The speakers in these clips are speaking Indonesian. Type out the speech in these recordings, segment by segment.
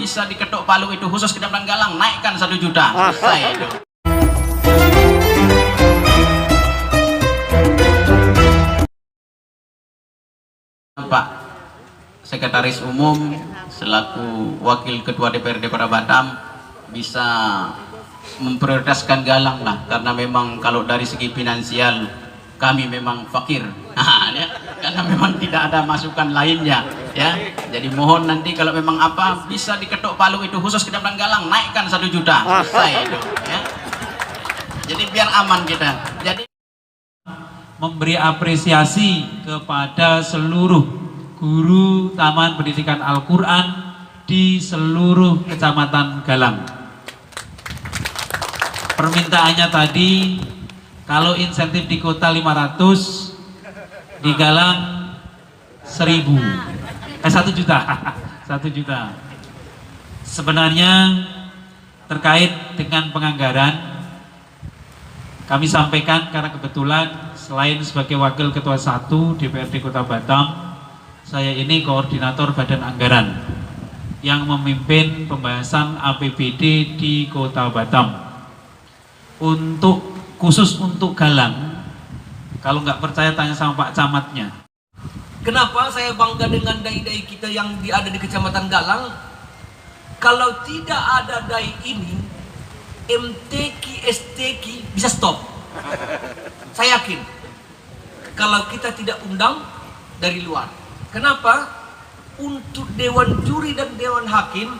bisa diketuk palu itu khusus Kecamatan Galang, naikkan 1 juta. Selesai itu. Pak Sekretaris Umum selaku Wakil Ketua DPRD Kota Batam bisa memprioritaskan Galang lah, karena memang kalau dari segi finansial kami memang fakir, ya, karena memang tidak ada masukan lainnya, ya. Jadi mohon nanti kalau memang apa bisa diketuk palu itu khusus Kecamatan Galang, naikkan 1 juta. Selesai itu, ya. Jadi biar aman kita. Jadi memberi apresiasi kepada seluruh guru Taman Pendidikan Al-Quran di seluruh Kecamatan Galang. Permintaannya tadi, kalau insentif di kota 500, di Galang 1.000, 1 juta. 1 juta. Sebenarnya terkait dengan penganggaran, kami sampaikan karena kebetulan selain sebagai Wakil Ketua 1 DPRD Kota Batam, saya ini koordinator Badan Anggaran yang memimpin pembahasan APBD di Kota Batam. Khusus untuk Galang, kalau nggak percaya tanya sama Pak Camatnya. Kenapa saya bangga dengan dai-dai kita yang ada di Kecamatan Galang? Kalau tidak ada dai ini, MTQ, STQ bisa stop. Saya yakin. Kalau kita tidak undang dari luar. Kenapa? Untuk Dewan Juri dan Dewan Hakim,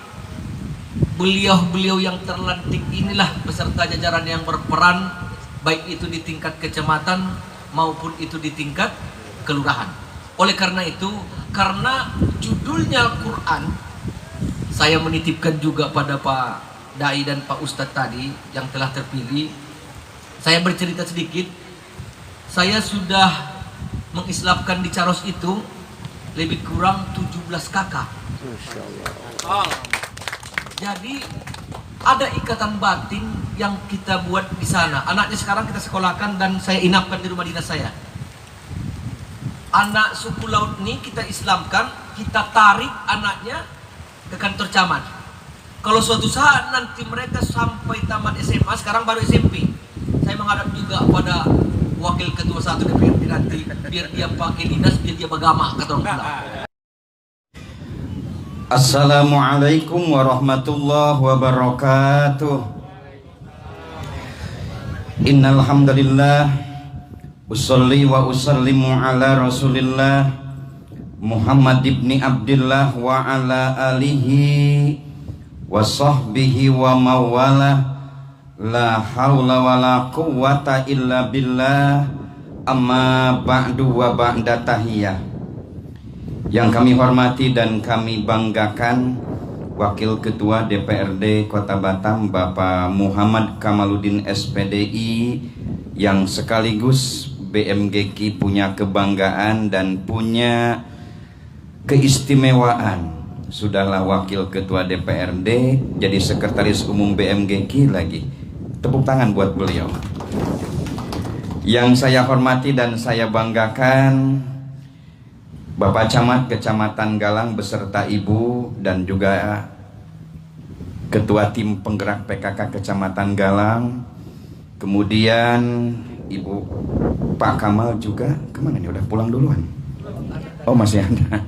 beliau-beliau yang terlantik inilah beserta jajaran yang berperan, baik itu di tingkat kecamatan maupun itu di tingkat kelurahan. Oleh karena itu, karena judulnya Al-Quran, saya menitipkan juga pada Pak Dai dan Pak Ustadz tadi yang telah terpilih. Saya bercerita sedikit, saya sudah mengislamkan di Caros itu lebih kurang 17 kakak. Jadi ada ikatan batin yang kita buat di sana. Anaknya sekarang kita sekolahkan dan saya inapkan di rumah dinas saya. Anak suku laut ini kita islamkan, kita tarik anaknya ke kantor camat. Kalau suatu saat nanti mereka sampai tamat SMA, sekarang baru SMP, saya menghadap juga pada Wakil Ketua 1 DPRD nanti, biar dia pakai dinas, biar dia beragama, kata orang pulang. Assalamualaikum warahmatullahi wabarakatuh. Innal hamdalillah usolli wa usallimu ala Rasulillah Muhammad ibni Abdillah wa ala alihi wa sahbihi wa mawalah. La haula wa la quwwata illa billah. Amma ba'du wa ba'da tahiyah. Yang kami hormati dan kami banggakan, Wakil Ketua DPRD Kota Batam Bapak Muhammad Kamaludin SPDI, yang sekaligus BMGQ punya kebanggaan dan punya keistimewaan. Sudahlah Wakil Ketua DPRD, jadi Sekretaris Umum BMGQ lagi. Tepuk tangan buat beliau. Yang saya hormati dan saya banggakan, Bapak Camat Kecamatan Galang beserta Ibu dan juga Ketua Tim Penggerak PKK Kecamatan Galang. Kemudian Ibu Pak Kamal juga, kemana nih, udah pulang duluan? Oh masih ada.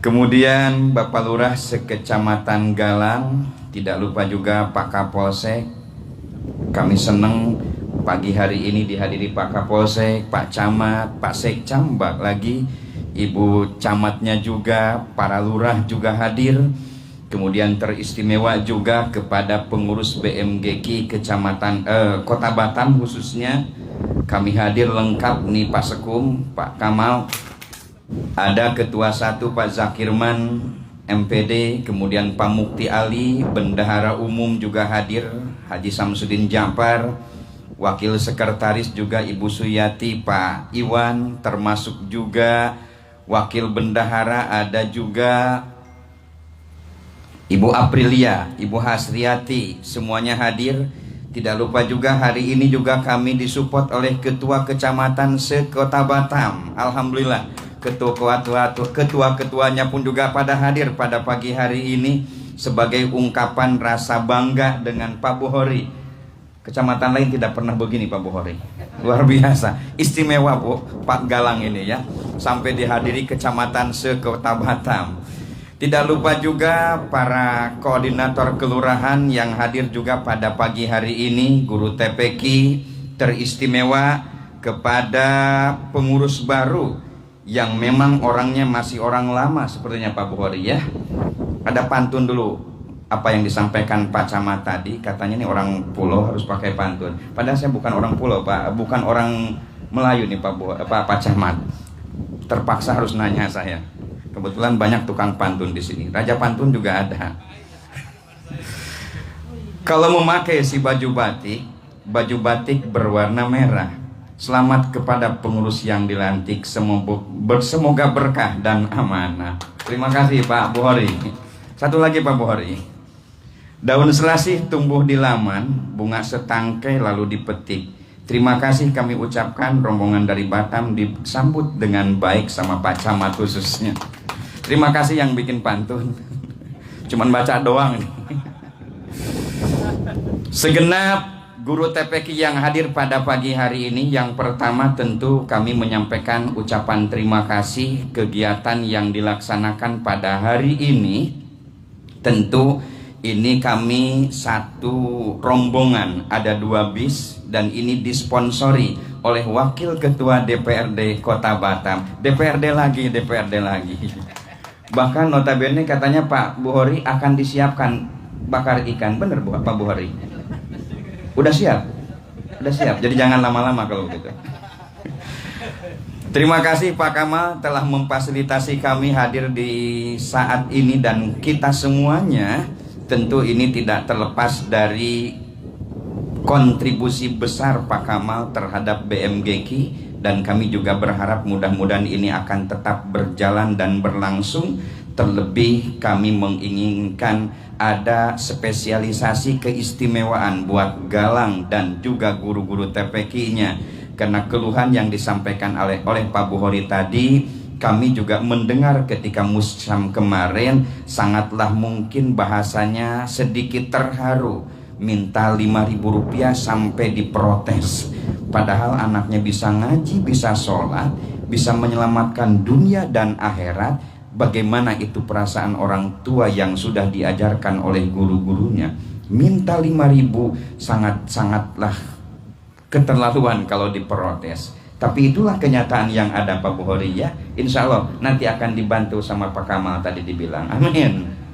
Kemudian Bapak Lurah Sekecamatan Galang, tidak lupa juga Pak Kapolsek. Kami senang pagi hari ini dihadiri Pak Kapolsek, Pak Camat, Pak Sekcam, lagi Ibu Camatnya juga, para lurah juga hadir. Kemudian teristimewa juga kepada pengurus BMGQ Kecamatan Kota Batam khususnya. Kami hadir lengkap nih, Pak Sekum, Pak Kamal. Ada Ketua 1 Pak Zakirman MPD, kemudian Pak Mukti Ali, Bendahara Umum juga hadir, Haji Samsudin Jafar, Wakil Sekretaris juga Ibu Suyati, Pak Iwan, termasuk juga Wakil Bendahara ada juga Ibu Aprilia, Ibu Hasriati, semuanya hadir. Tidak lupa juga hari ini juga kami disupport oleh Ketua Kecamatan se-Kota Batam. Alhamdulillah, ketua-ketuanya pun juga pada hadir pada pagi hari ini. sebagai ungkapan rasa bangga dengan Pak Buhori. Kecamatan lain tidak pernah begini Pak Buhori. Luar biasa, istimewa Bu, Pak Galang ini ya. Sampai dihadiri kecamatan se-Kota Batam. Tidak lupa juga para koordinator kelurahan yang hadir juga pada pagi hari ini, guru TPQ teristimewa, kepada pengurus baru yang memang orangnya masih orang lama sepertinya Pak Buhori ya. Ada pantun dulu apa yang disampaikan Pak Camat tadi, katanya nih orang pulau harus pakai pantun. Padahal saya bukan orang pulau Pak, bukan orang Melayu nih Pak Camat. Terpaksa harus nanya saya. Kebetulan banyak tukang pantun di sini. Raja pantun juga ada. Kalau memakai si baju batik berwarna merah. Selamat kepada pengurus yang dilantik, semoga berkah dan amanah. Terima kasih Pak Buhori. Satu lagi Pak Buhori. Daun selasih tumbuh di laman, bunga setangkai lalu dipetik. Terima kasih kami ucapkan, rombongan dari Batam disambut dengan baik sama Pak Camat khususnya. Terima kasih yang bikin pantun. Cuman baca doang nih. Segenap guru TPQ yang hadir pada pagi hari ini, yang pertama tentu kami menyampaikan ucapan terima kasih kegiatan yang dilaksanakan pada hari ini. Tentu ini kami satu rombongan, ada 2 bis, dan ini disponsori oleh Wakil Ketua DPRD Kota Batam. DPRD lagi. Bahkan notabene katanya Pak Buhori akan disiapkan bakar ikan. Bener Pak Buhori? Udah siap? Jadi jangan lama-lama kalau gitu. Terima kasih Pak Kamal telah memfasilitasi kami hadir di saat ini, dan kita semuanya tentu ini tidak terlepas dari kontribusi besar Pak Kamal terhadap BMGQ, dan kami juga berharap mudah-mudahan ini akan tetap berjalan dan berlangsung. Terlebih kami menginginkan ada spesialisasi keistimewaan buat Galang dan juga guru-guru TPQ-nya, karena keluhan yang disampaikan oleh Pak Buhori tadi kami juga mendengar ketika musyam kemarin, sangatlah mungkin bahasanya sedikit terharu, minta Rp5.000 sampai diprotes, padahal anaknya bisa ngaji, bisa sholat, bisa menyelamatkan dunia dan akhirat. Bagaimana itu perasaan orang tua yang sudah diajarkan oleh guru-gurunya? Minta 5.000 sangatlah keterlaluan kalau diprotes. Tapi itulah kenyataan yang ada Pak Buhori ya. Insya Allah nanti akan dibantu sama Pak Kamal tadi dibilang. Amin.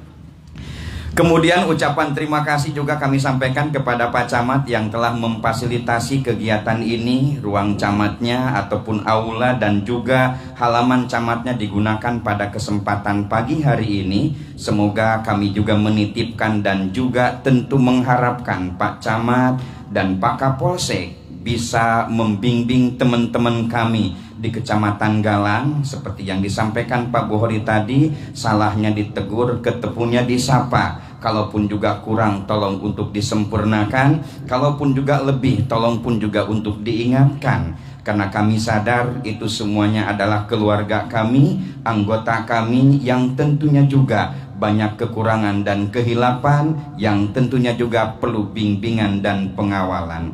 Kemudian ucapan terima kasih juga kami sampaikan kepada Pak Camat yang telah memfasilitasi kegiatan ini. Ruang camatnya ataupun aula dan juga halaman camatnya digunakan pada kesempatan pagi hari ini. Semoga kami juga menitipkan dan juga tentu mengharapkan Pak Camat dan Pak Kapolsek bisa membimbing teman-teman kami di Kecamatan Galang, seperti yang disampaikan Pak Buhori tadi, salahnya ditegur, ketepunya disapa. Kalaupun juga kurang, tolong untuk disempurnakan. Kalaupun juga lebih, tolong pun juga untuk diingatkan. Karena kami sadar itu semuanya adalah keluarga kami, anggota kami yang tentunya juga banyak kekurangan dan kehilapan, yang tentunya juga perlu bimbingan dan pengawalan.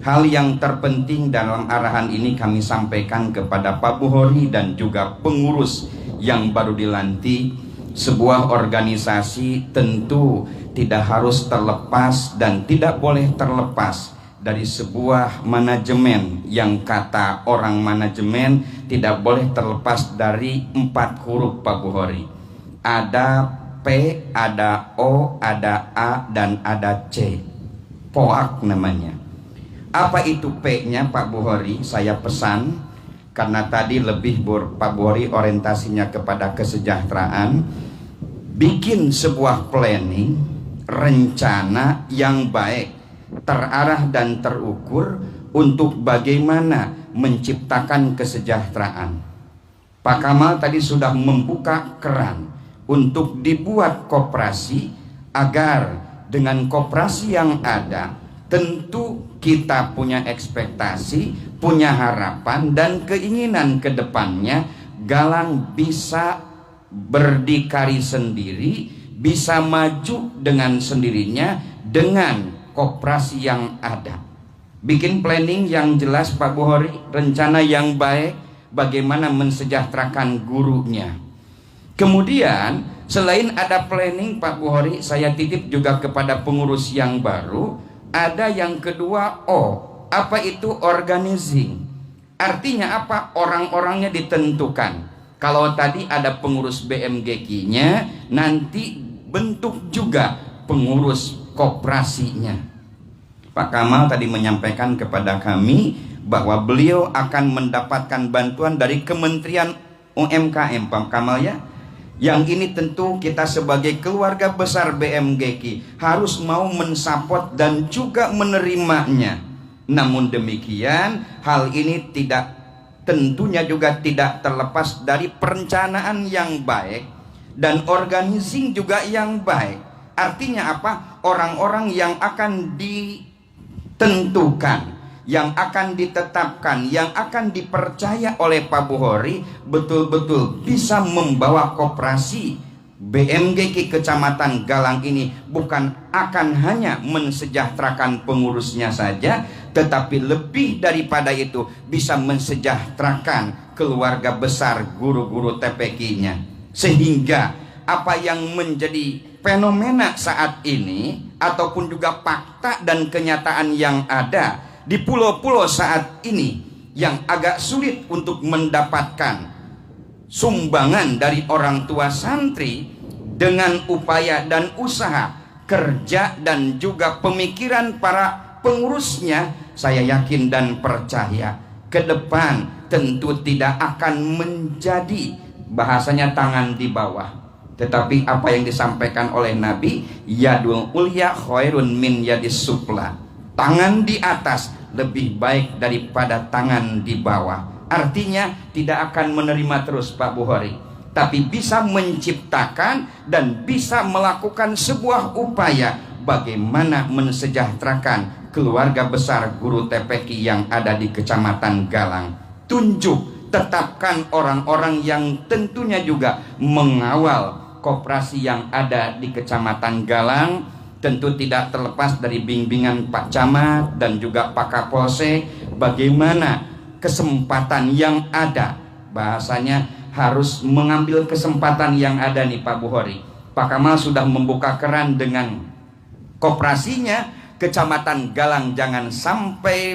Hal yang terpenting dalam arahan ini kami sampaikan kepada Pak Buhori dan juga pengurus yang baru dilantik. Sebuah organisasi tentu tidak harus terlepas dan tidak boleh terlepas dari sebuah manajemen, yang kata orang manajemen tidak boleh terlepas dari 4 huruf Pak Buhori. Ada P, ada O, ada A, dan ada C. POAK namanya. Apa itu P-nya Pak Buhori? Saya pesan, karena tadi lebih Pak Buhori orientasinya kepada kesejahteraan. Bikin sebuah planning, rencana yang baik, terarah dan terukur untuk bagaimana menciptakan kesejahteraan. Pak Kamal tadi sudah membuka keran untuk dibuat koperasi, agar dengan koperasi yang ada tentu kita punya ekspektasi, punya harapan dan keinginan ke depannya Galang bisa berdikari sendiri bisa maju dengan sendirinya dengan koperasi yang ada. Bikin planning yang jelas Pak Buhori, rencana yang baik bagaimana mensejahterakan gurunya. Kemudian selain ada planning Pak Buhori, saya titip juga kepada pengurus yang baru, ada yang kedua apa itu organizing. Artinya apa? Orang-orangnya ditentukan. Kalau tadi ada pengurus BMGK-nya, nanti bentuk juga pengurus koperasinya. Pak Kamal tadi menyampaikan kepada kami bahwa beliau akan mendapatkan bantuan dari Kementerian UMKM, Pak Kamal ya. Yang ini tentu kita sebagai keluarga besar BMGK harus mau mensupport dan juga menerimanya. Namun demikian, hal ini tentunya juga tidak terlepas dari perencanaan yang baik dan organizing juga yang baik. Artinya apa? Orang-orang yang akan ditentukan, yang akan ditetapkan, yang akan dipercaya oleh Pak Buhori betul-betul bisa membawa koperasi BMGK Kecamatan Galang ini bukan akan hanya mensejahterakan pengurusnya saja, tetapi lebih daripada itu bisa mensejahterakan keluarga besar guru-guru TPK-nya. Sehingga apa yang menjadi fenomena saat ini ataupun juga fakta dan kenyataan yang ada di pulau-pulau saat ini yang agak sulit untuk mendapatkan sumbangan dari orang tua santri, dengan upaya dan usaha kerja dan juga pemikiran para pengurusnya, saya yakin dan percaya ke depan tentu tidak akan menjadi bahasanya tangan di bawah, tetapi apa yang disampaikan oleh Nabi, yadul ulya khairun min yadis sufla, tangan di atas lebih baik daripada tangan di bawah. Artinya tidak akan menerima terus Pak Buhori, tapi bisa menciptakan dan bisa melakukan sebuah upaya bagaimana mensejahterakan keluarga besar guru TPK yang ada di Kecamatan Galang. Tunjuk, tetapkan orang-orang yang tentunya juga mengawal koperasi yang ada di Kecamatan Galang. Tentu tidak terlepas dari bimbingan Pak Camat dan juga Pak Kapolsek, bagaimana kesempatan yang ada, bahasanya harus mengambil kesempatan yang ada nih Pak Buhori. Pak Kamal sudah membuka keran dengan koperasinya Kecamatan Galang, jangan sampai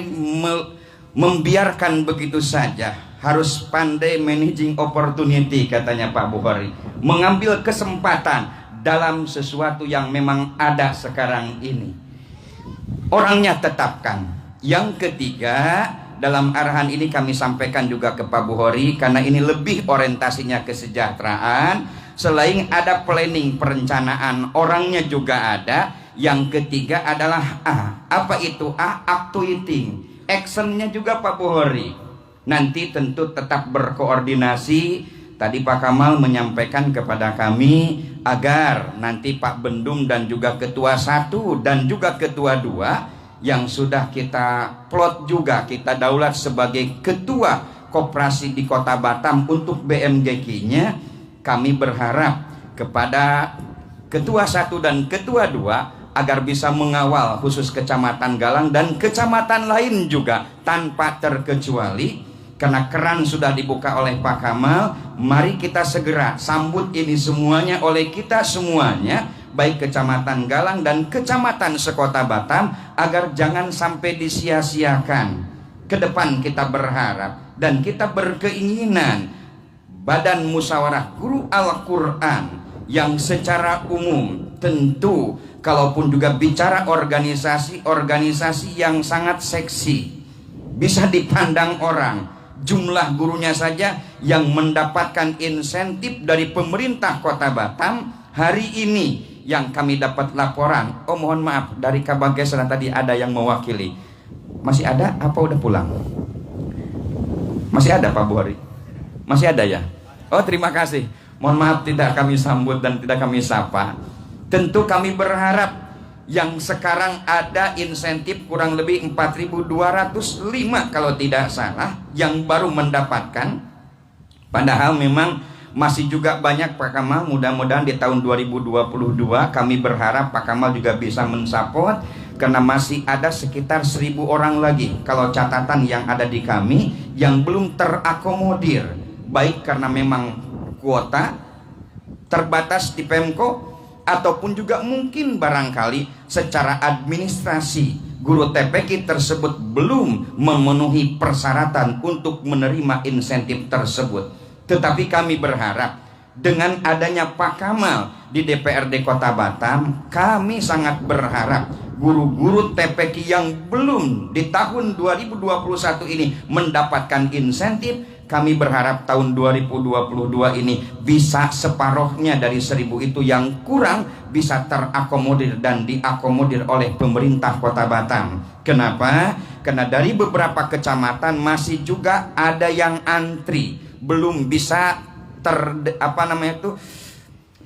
membiarkan begitu saja, harus pandai managing opportunity katanya Pak Buhori, mengambil kesempatan dalam sesuatu yang memang ada sekarang ini. Orangnya tetapkan. Yang ketiga, dalam arahan ini kami sampaikan juga ke Pak Buhori, karena ini lebih orientasinya kesejahteraan. Selain ada planning perencanaan, orangnya juga ada. Yang ketiga adalah apa itu actuating, actionnya juga Pak Buhori. Nanti tentu tetap berkoordinasi. Tadi Pak Kamal menyampaikan kepada kami agar nanti Pak Bendung dan juga Ketua 1 dan juga Ketua 2 yang sudah kita plot juga, kita daulat sebagai Ketua Koperasi di Kota Batam untuk BMGK-nya, kami berharap kepada Ketua 1 dan Ketua 2 agar bisa mengawal khusus Kecamatan Galang dan kecamatan lain juga tanpa terkecuali. Karena keran sudah dibuka oleh Pak Kamal, mari kita segera sambut ini semuanya oleh kita semuanya, baik Kecamatan Galang dan Kecamatan sekota Batam, agar jangan sampai disia-siakan. Ke depan kita berharap dan kita berkeinginan Badan Musyawarah Guru Al-Quran yang secara umum tentu kalaupun juga bicara organisasi yang sangat seksi, bisa dipandang orang. Jumlah gurunya saja yang mendapatkan insentif dari pemerintah Kota Batam hari ini yang kami dapat laporan. Oh mohon maaf, dari Kabagesan tadi ada yang mewakili. Masih ada apa udah pulang? Masih ada Pak Buhori? Masih ada ya? Oh terima kasih. Mohon maaf tidak kami sambut dan tidak kami sapa. Tentu kami berharap yang sekarang ada insentif kurang lebih 4.205 kalau tidak salah yang baru mendapatkan, padahal memang Masih juga banyak Pak Kamal, mudah-mudahan di tahun 2022 kami berharap Pak Kamal juga bisa mensupport, karena masih ada sekitar 1.000 orang lagi kalau catatan yang ada di kami yang belum terakomodir, baik karena memang kuota terbatas di Pemko, ataupun juga mungkin barangkali secara administrasi guru TPQ tersebut belum memenuhi persyaratan untuk menerima insentif tersebut. Tetapi kami berharap dengan adanya Pak Kamal di DPRD Kota Batam, kami sangat berharap guru-guru TPQ yang belum di tahun 2021 ini mendapatkan insentif, kami berharap tahun 2022 ini bisa separohnya dari 1.000 itu yang kurang bisa terakomodir dan diakomodir oleh pemerintah Kota Batam. Kenapa? Karena dari beberapa kecamatan masih juga ada yang antri, belum bisa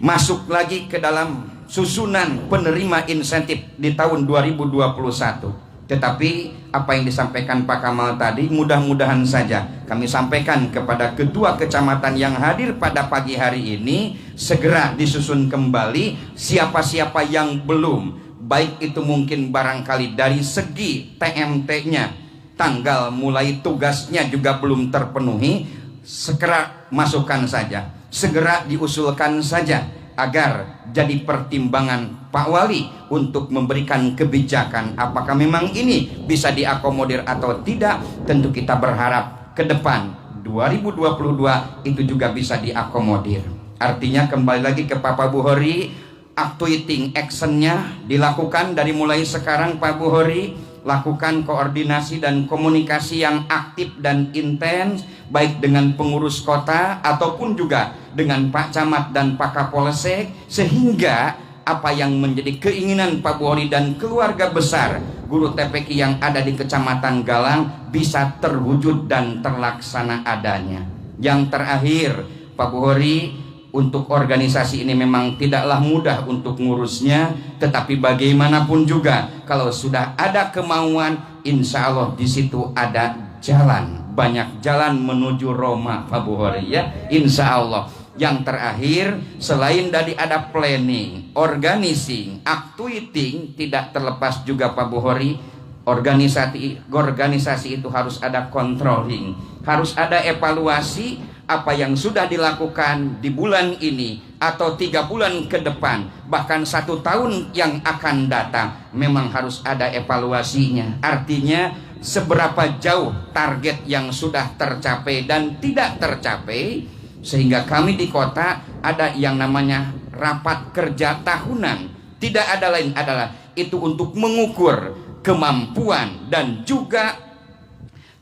masuk lagi ke dalam susunan penerima insentif di tahun 2021. Tetapi apa yang disampaikan Pak Kamal tadi, mudah-mudahan saja kami sampaikan kepada ketua kecamatan yang hadir pada pagi hari ini, segera disusun kembali siapa-siapa yang belum, baik itu mungkin barangkali dari segi TMT-nya, tanggal mulai tugasnya juga belum terpenuhi, segera masukkan saja, segera diusulkan saja, agar jadi pertimbangan Pak Wali untuk memberikan kebijakan apakah memang ini bisa diakomodir atau tidak. Tentu kita berharap ke depan 2022 itu juga bisa diakomodir. Artinya kembali lagi ke Pak Buhori, actuating actionnya dilakukan dari mulai sekarang. Pak Buhori lakukan koordinasi dan komunikasi yang aktif dan intens, baik dengan pengurus kota ataupun juga dengan Pak Camat dan Pak Kapolsek, sehingga apa yang menjadi keinginan Pak Buhori dan keluarga besar guru TPQ yang ada di Kecamatan Galang bisa terwujud dan terlaksana adanya. Yang terakhir Pak Buhori, untuk organisasi ini memang tidaklah mudah untuk ngurusnya, tetapi bagaimanapun juga kalau sudah ada kemauan, insya Allah di situ ada jalan, banyak jalan menuju Roma Pak Buhori ya, insya Allah. Yang terakhir, selain dari ada planning, organizing, actuating, tidak terlepas juga Pak Buhori, organisasi itu harus ada controlling, harus ada evaluasi apa yang sudah dilakukan di bulan ini atau 3 bulan ke depan, bahkan 1 tahun yang akan datang, memang harus ada evaluasinya. Artinya seberapa jauh target yang sudah tercapai dan tidak tercapai, sehingga kami di kota ada yang namanya rapat kerja tahunan. Tidak ada lain adalah itu untuk mengukur kemampuan dan juga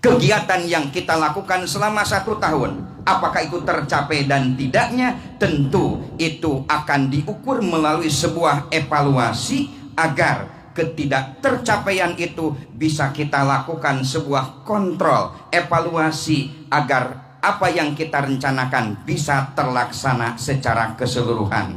kegiatan yang kita lakukan selama 1 tahun. Apakah itu tercapai dan tidaknya, tentu itu akan diukur melalui sebuah evaluasi agar ketidaktercapaian itu bisa kita lakukan sebuah kontrol, evaluasi agar apa yang kita rencanakan bisa terlaksana secara keseluruhan.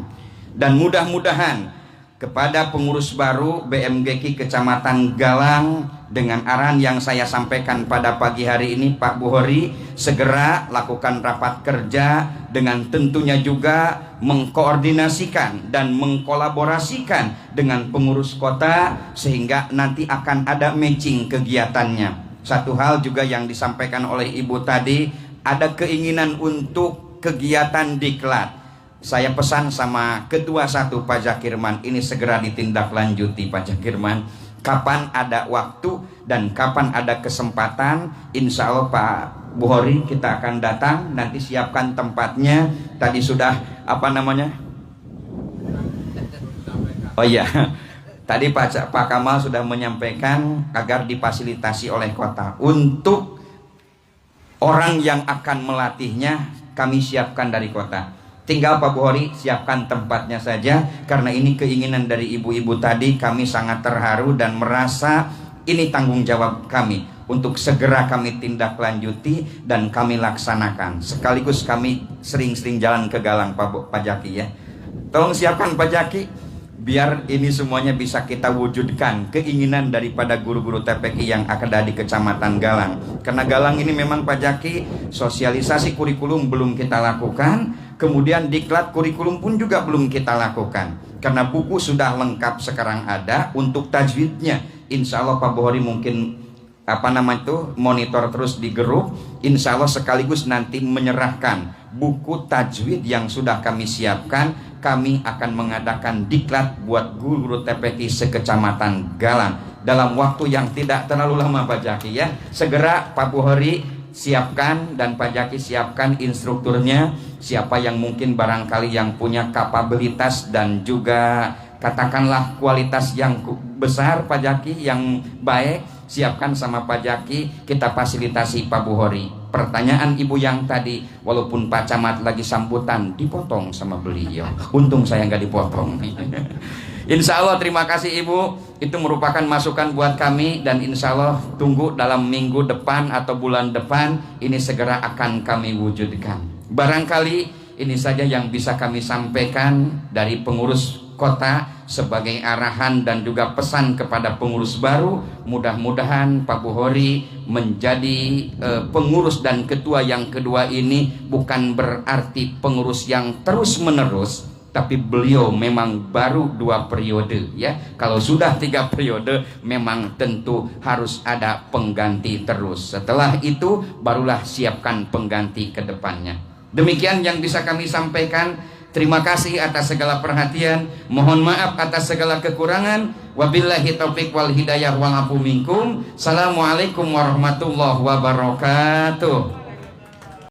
Dan mudah-mudahan kepada pengurus baru BMGK Kecamatan Galang, dengan arahan yang saya sampaikan pada pagi hari ini Pak Buhori, segera lakukan rapat kerja dengan tentunya juga mengkoordinasikan dan mengkolaborasikan dengan pengurus kota, sehingga nanti akan ada matching kegiatannya. Satu hal juga yang disampaikan oleh Ibu tadi, ada keinginan untuk kegiatan diklat. Saya pesan sama Ketua 1 Pak Zakirman, ini segera ditindaklanjuti Pak Zakirman. Kapan ada waktu dan kapan ada kesempatan, insya Allah Pak Buhori kita akan datang. Nanti siapkan tempatnya. Tadi sudah Oh iya, tadi Pak Kamal sudah menyampaikan agar difasilitasi oleh kota. Untuk orang yang akan melatihnya kami siapkan dari kota. Tinggal Pak Buhori siapkan tempatnya saja, karena ini keinginan dari ibu-ibu tadi. Kami sangat terharu dan merasa ini tanggung jawab kami untuk segera kami tindak lanjuti dan kami laksanakan. Sekaligus kami sering-sering jalan ke Galang Pak Jaki ya. Tolong siapkan Pak Jaki, biar ini semuanya bisa kita wujudkan keinginan daripada guru-guru TPQ yang ada di Kecamatan Galang. Karena Galang ini memang Pak Jaki, sosialisasi kurikulum belum kita lakukan, Kemudian diklat kurikulum pun juga belum kita lakukan, karena buku sudah lengkap sekarang ada. Untuk tajwidnya insya Allah Pak Buhori mungkin monitor terus di grup, insya Allah sekaligus nanti menyerahkan buku tajwid yang sudah kami siapkan. Kami akan mengadakan diklat buat guru TPQ sekecamatan Galang dalam waktu yang tidak terlalu lama Pak Jaki ya. Segera Pak Buhori siapkan dan Pak Jaki siapkan instrukturnya, siapa yang mungkin barangkali yang punya kapabilitas dan juga katakanlah kualitas yang besar Pak Jaki, yang baik, siapkan sama Pak Jaki, kita fasilitasi Pak Buhori. Pertanyaan ibu yang tadi, walaupun Pak Camat lagi sambutan, dipotong sama beliau. Untung saya nggak dipotong. Insya Allah terima kasih ibu, itu merupakan masukan buat kami, dan insya Allah tunggu dalam minggu depan atau bulan depan ini segera akan kami wujudkan. Barangkali ini saja yang bisa kami sampaikan dari pengurus kota sebagai arahan dan juga pesan kepada pengurus baru. Mudah-mudahan Pak Buhori menjadi pengurus dan ketua yang kedua ini bukan berarti pengurus yang terus menerus, tapi beliau memang baru 2 periode ya. Kalau sudah 3 periode memang tentu harus ada pengganti terus. Setelah itu barulah siapkan pengganti ke depannya. Demikian yang bisa kami sampaikan. Terima kasih atas segala perhatian. Mohon maaf atas segala kekurangan. Wabillahi taufiq wal hidayah wal afu minkum. Assalamualaikum warahmatullahi wabarakatuh.